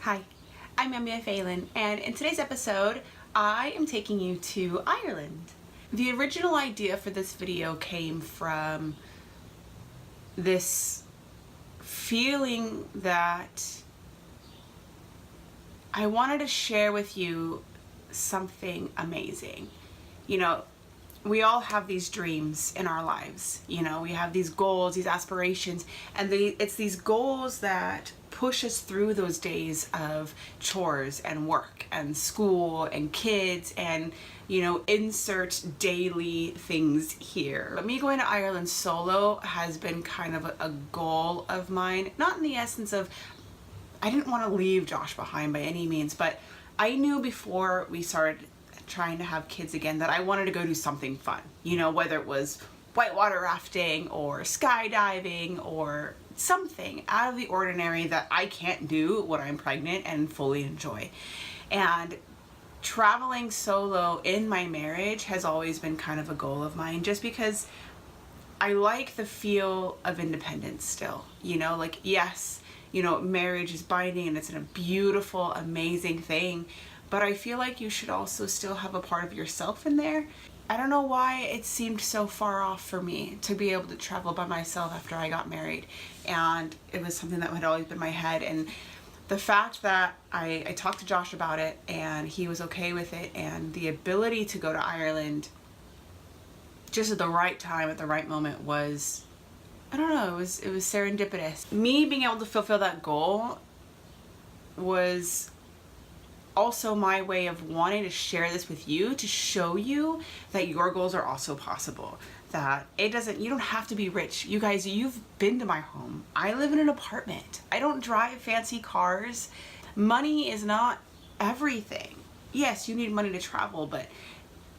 Hi, I'm Amia Phelan, and in today's episode, I am taking you to Ireland. The original idea for this video came from this feeling that I wanted to share with you something amazing. You know, we all have these dreams in our lives. You know, we have these goals, these aspirations, and it's these goals that push us through those days of chores and work and school and kids and, you know, insert daily things here. But me going to Ireland solo has been kind of a goal of mine, not in the essence of I didn't want to leave Josh behind by any means, but I knew before we started trying to have kids again that I wanted to go do something fun, you know, whether it was whitewater rafting or skydiving or something out of the ordinary that I can't do when I'm pregnant and fully enjoy. And traveling solo in my marriage has always been kind of a goal of mine, just because I like the feel of independence still, you know, like, yes, you know, marriage is binding and it's a beautiful, amazing thing, but I feel like you should also still have a part of yourself in there. I don't know why it seemed so far off for me to be able to travel by myself after I got married, and it was something that had always been in my head. And the fact that I talked to Josh about it and he was okay with it, and the ability to go to Ireland just at the right time, at the right moment, was, I don't know, it was serendipitous. Me being able to fulfill that goal was also my way of wanting to share this with you, to show you that your goals are also possible, that you don't have to be rich. You guys, you've been to my home. I live in an apartment. I don't drive fancy cars. Money is not everything. Yes, you need money to travel, but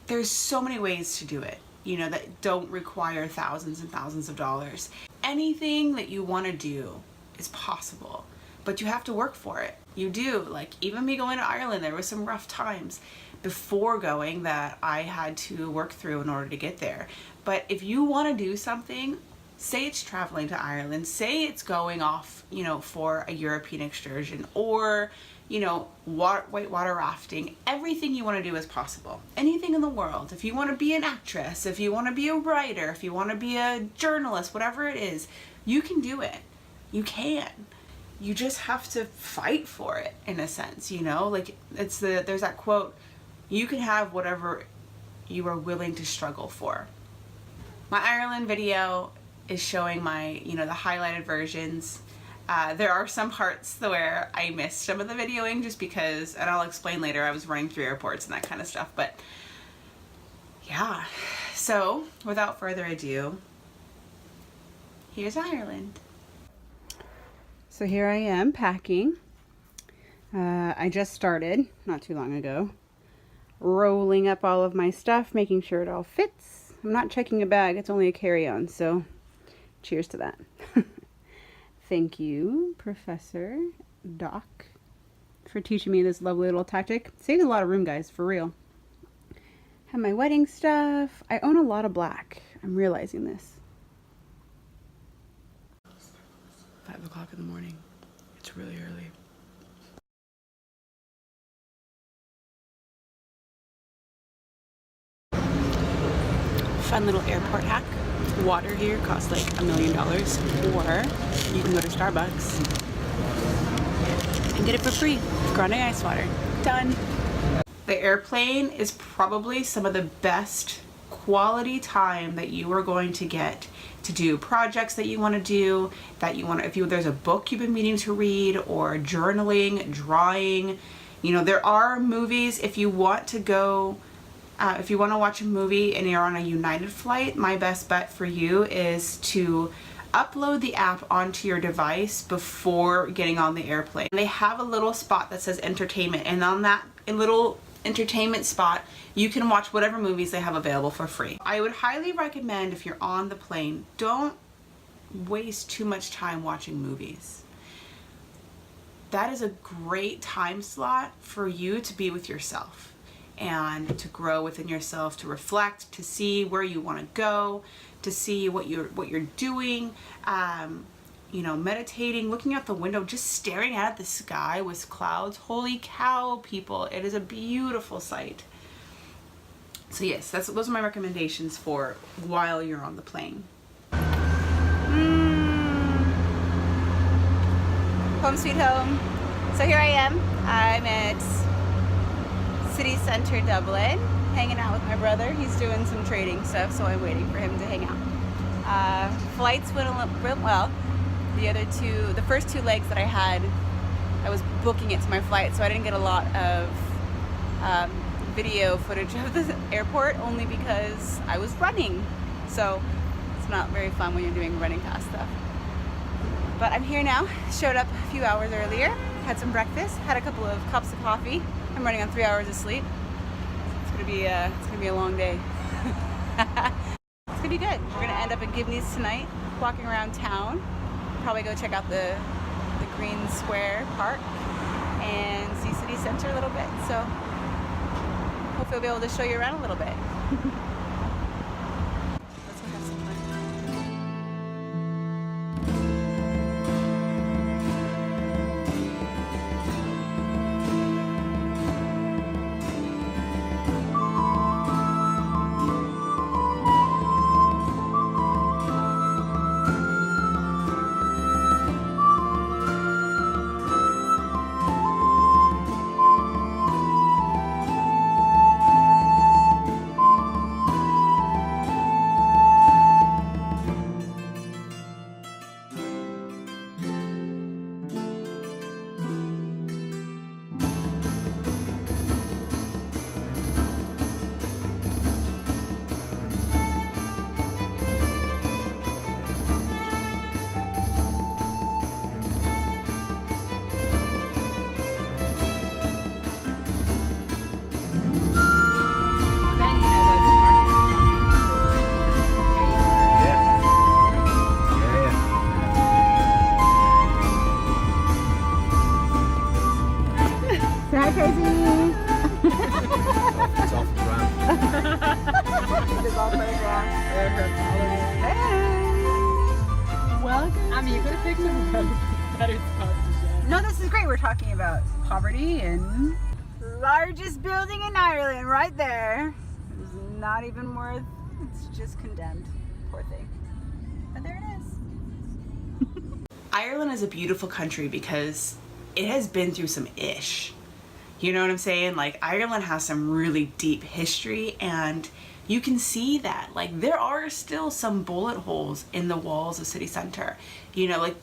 there's so many ways to do it, you know, that don't require thousands and thousands of dollars. Anything that you want to do is possible, but you have to work for it. You do. Like, even me going to Ireland, there were some rough times before going that I had to work through in order to get there. But if you want to do something, say it's traveling to Ireland, say it's going off, you know, for a European excursion, or, you know, whitewater rafting, everything you want to do is possible. Anything in the world. If you want to be an actress, if you want to be a writer, if you want to be a journalist, whatever it is, you can do it. You can. You just have to fight for it, in a sense, you know? Like, there's that quote, you can have whatever you are willing to struggle for. My Ireland video is showing my, you know, the highlighted versions. There are some parts where I missed some of the videoing just because, and I'll explain later, I was running through airports and that kind of stuff, but yeah. So, without further ado, here's Ireland. So here I am packing. I just started not too long ago, rolling up all of my stuff, making sure it all fits. I'm not checking a bag, it's only a carry-on, so cheers to that. Thank you, Professor Doc, for teaching me this lovely little tactic. Saved a lot of room, guys, for real. Have my wedding stuff. I own a lot of black. I'm realizing this. 5 o'clock in the morning. It's really early. Fun little airport hack. Water here costs like $1 million, or you can go to Starbucks and get it for free. Grande ice water. Done. The airplane is probably some of the best quality time that you are going to get to do projects that you want to do, if there's a book you've been meaning to read, or journaling, drawing. You know, there are movies. If you want to go, if you want to watch a movie and you're on a United flight, my best bet for you is to upload the app onto your device before getting on the airplane. They have a little spot that says entertainment, and on that little entertainment spot, you can watch whatever movies they have available for free. I would highly recommend, if you're on the plane, don't waste too much time watching movies. That is a great time slot for you to be with yourself and to grow within yourself, to reflect, to see where you want to go, to see what you're doing. you know, meditating, looking out the window, just staring at the sky with clouds. Holy cow, people, it is a beautiful sight. So yes, those are my recommendations for while you're on the plane. Home sweet home. So here I am. I'm at City Centre Dublin, hanging out with my brother. He's doing some trading stuff, so I'm waiting for him to hang out. Flights went well. The first two legs that I had, I was booking it to my flight, so I didn't get a lot of video footage of the airport, only because I was running. So it's not very fun when you're doing running past stuff. But I'm here now. Showed up a few hours earlier, had some breakfast, had a couple of cups of coffee. I'm running on 3 hours of sleep. It's gonna be a long day. It's gonna be good. We're gonna end up in Gibney's tonight, walking around town. Probably go check out the Green Square Park and see City Centre a little bit. So hopefully I'll be able to show you around a little bit. Let's go have some fun. Hi, Crazy! It's off the ground. It's all for Hey! Welcome. I mean, you could have picked a better spot to show. No, this is great. We're talking about poverty and largest building in Ireland right there. It's not even worth, it's just condemned. Poor thing. But there it is. Ireland is a beautiful country because it has been through some ish. You know what I'm saying? Like, Ireland has some really deep history, and you can see that. Like, there are still some bullet holes in the walls of City Centre. You know, like,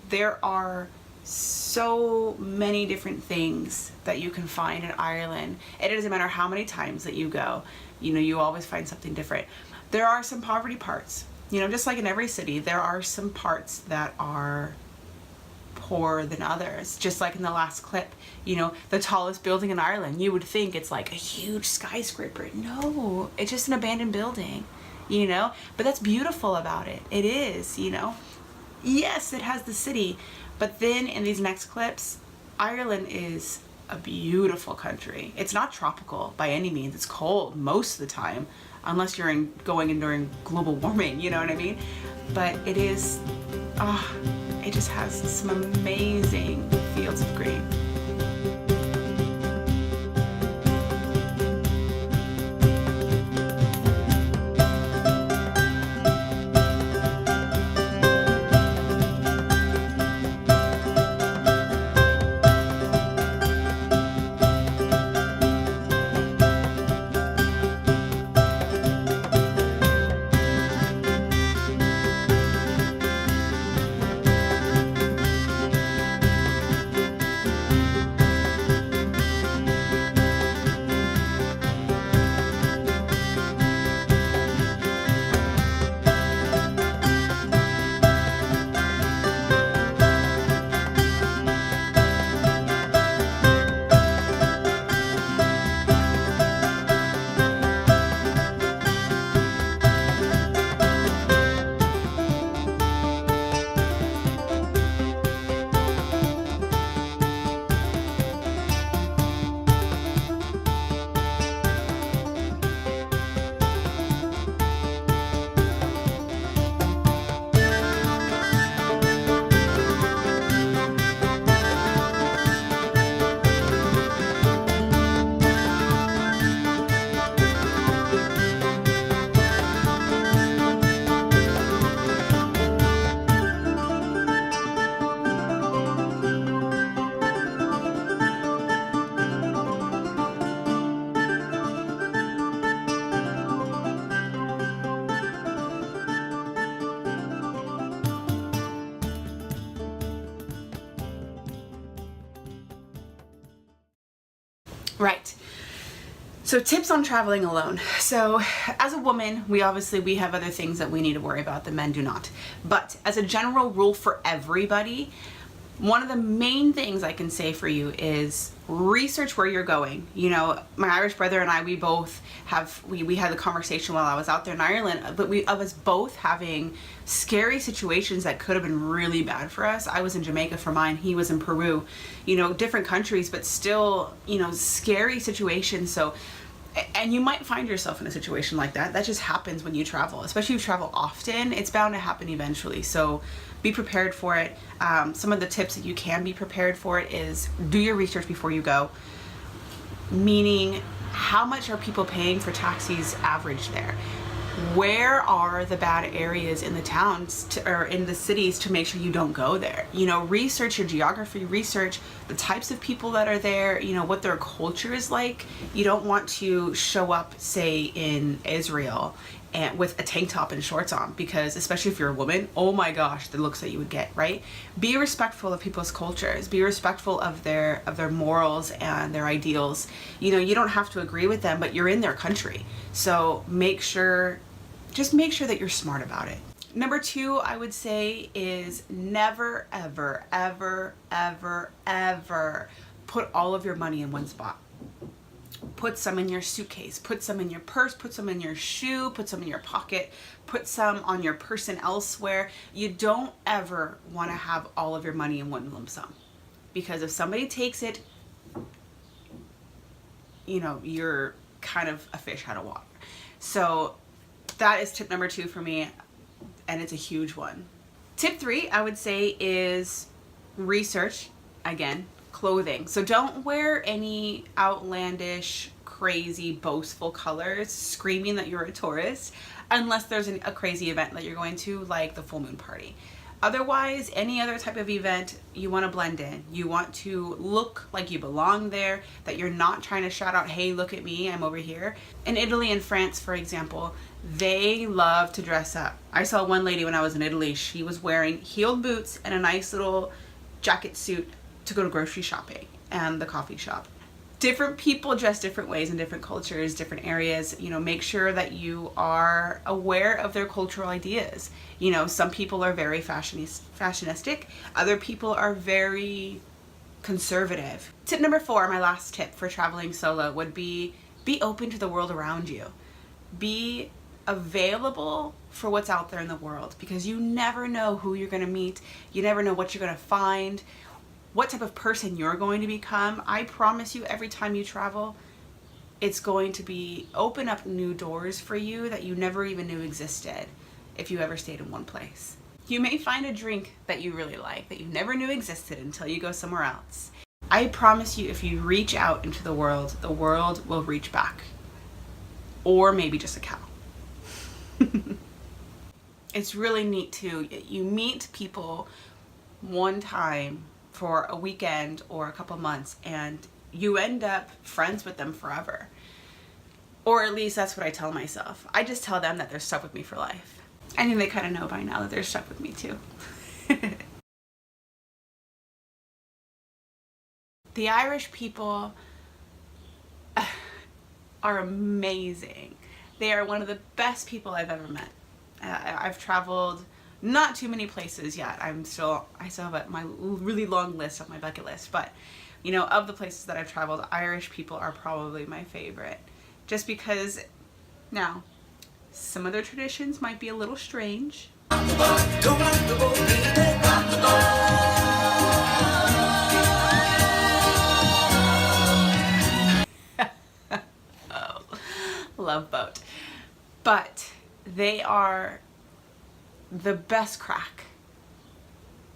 there are so many different things that you can find in Ireland. It doesn't matter how many times that you go, you know, you always find something different. There are some poverty parts. You know, just like in every city, there are some parts that are poorer than others. Just like in the last clip, you know, the tallest building in Ireland, you would think it's like a huge skyscraper. No, it's just an abandoned building, you know, but that's beautiful about it. It is, you know. Yes, it has the city, but then in these next clips, Ireland is a beautiful country. It's not tropical by any means. It's cold most of the time, unless you're going in during global warming, you know what I mean? But it is, it just has some amazing fields of green. Right. So tips on traveling alone. So as a woman, we have other things that we need to worry about that men do not. But as a general rule for everybody, one of the main things I can say for you is research where you're going. You know, my Irish brother and I, we both have, we had the conversation while I was out there in Ireland, but of us both having scary situations that could have been really bad for us. I was in Jamaica for mine, he was in Peru, you know, different countries, but still, you know, scary situations. So, and you might find yourself in a situation like that. That just happens when you travel, especially if you travel often. It's bound to happen eventually. So be prepared for it. Some of the tips that you can be prepared for it is do your research before you go. Meaning, how much are people paying for taxis average there? Where are the bad areas in the towns or in the cities to make sure you don't go there? You know, research your geography, research the types of people that are there, you know, what their culture is like. You don't want to show up, say, in Israel and with a tank top and shorts on, because especially if you're a woman, oh my gosh, the looks that you would get, right? Be respectful of people's cultures, be respectful of their morals and their ideals. You know, you don't have to agree with them, but you're in their country. So just make sure that you're smart about it. Number 2, I would say, is never, ever, ever, ever, ever put all of your money in one spot. Put some in your suitcase, put some in your purse, put some in your shoe, put some in your pocket, put some on your person elsewhere. You don't ever want to have all of your money in one lump sum, because if somebody takes it, you know, you're kind of a fish out of water. So that is tip number 2 for me, and it's a huge one. Tip 3, I would say, is research, again, clothing. So don't wear any outlandish, crazy, boastful colors screaming that you're a tourist, unless there's a crazy event that you're going to, like the full moon party. Otherwise, any other type of event, you want to blend in. You want to look like you belong there, that you're not trying to shout out, hey, look at me, I'm over here. In Italy and France, for example, they love to dress up. I saw one lady when I was in Italy, she was wearing heeled boots and a nice little jacket suit to go to grocery shopping and the coffee shop. Different people dress different ways in different cultures, different areas. You know, make sure that you are aware of their cultural ideas. You know, some people are very fashionistic. Other people are very conservative. Tip number 4, my last tip for traveling solo, would be open to the world around you. Be available for what's out there in the world, because you never know who you're going to meet. You never know what you're going to find, what type of person you're going to become. I promise you, every time you travel, it's going to be open up new doors for you that you never even knew existed if you ever stayed in one place. You may find a drink that you really like that you never knew existed until you go somewhere else. I promise you, if you reach out into the world will reach back. Or maybe just a cow. It's really neat too. You meet people one time for a weekend or a couple months, and you end up friends with them forever. Or at least that's what I tell myself. I just tell them that they're stuck with me for life. I think they kind of know by now that they're stuck with me too. The Irish people are amazing. They are one of the best people I've ever met. I've traveled not too many places yet. I still have my really long list on my bucket list, but you know, of the places that I've traveled, Irish people are probably my favorite. Just because, now, some of their traditions might be a little strange. Love Boat. But they are the best crack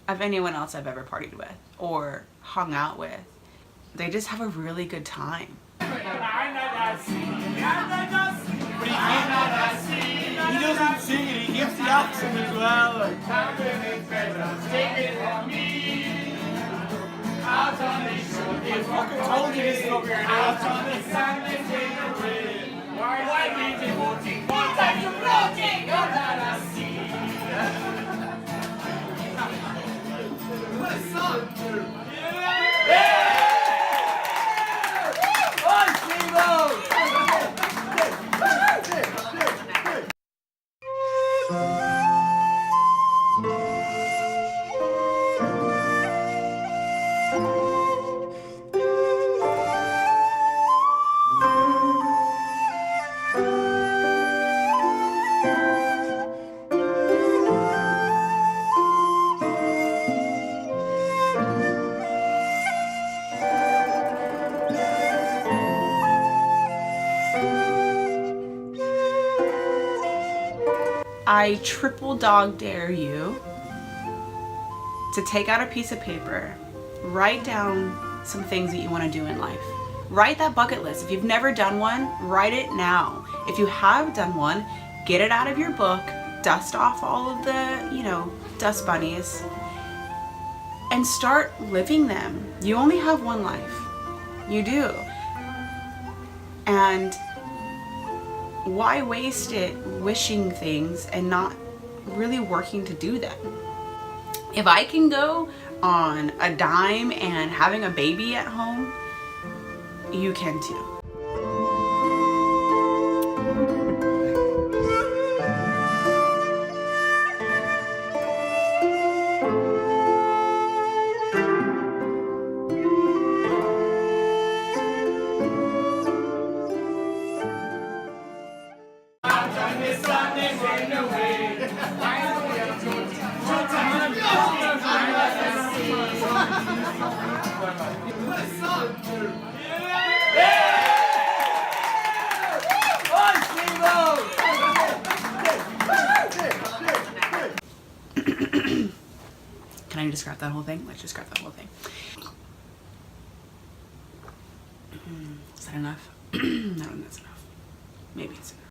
of anyone else I've ever partied with or hung out with. They just have a really good time. He doesn't sing it, he gives the accent as well. He fucking told you this is what we were doing. I triple dog dare you to take out a piece of paper, write down some things that you want to do in life. Write that bucket list. If you've never done one, write it now. If you have done one, get it out of your book, dust off all of the, dust bunnies, and start living them. You only have one life. You do. And why waste it wishing things and not really working to do them? If I can go on a dime and having a baby at home, you can too. Can I just scrap that whole thing? Let's just scrap that whole thing. Is that enough? No, that's enough. Maybe it's enough.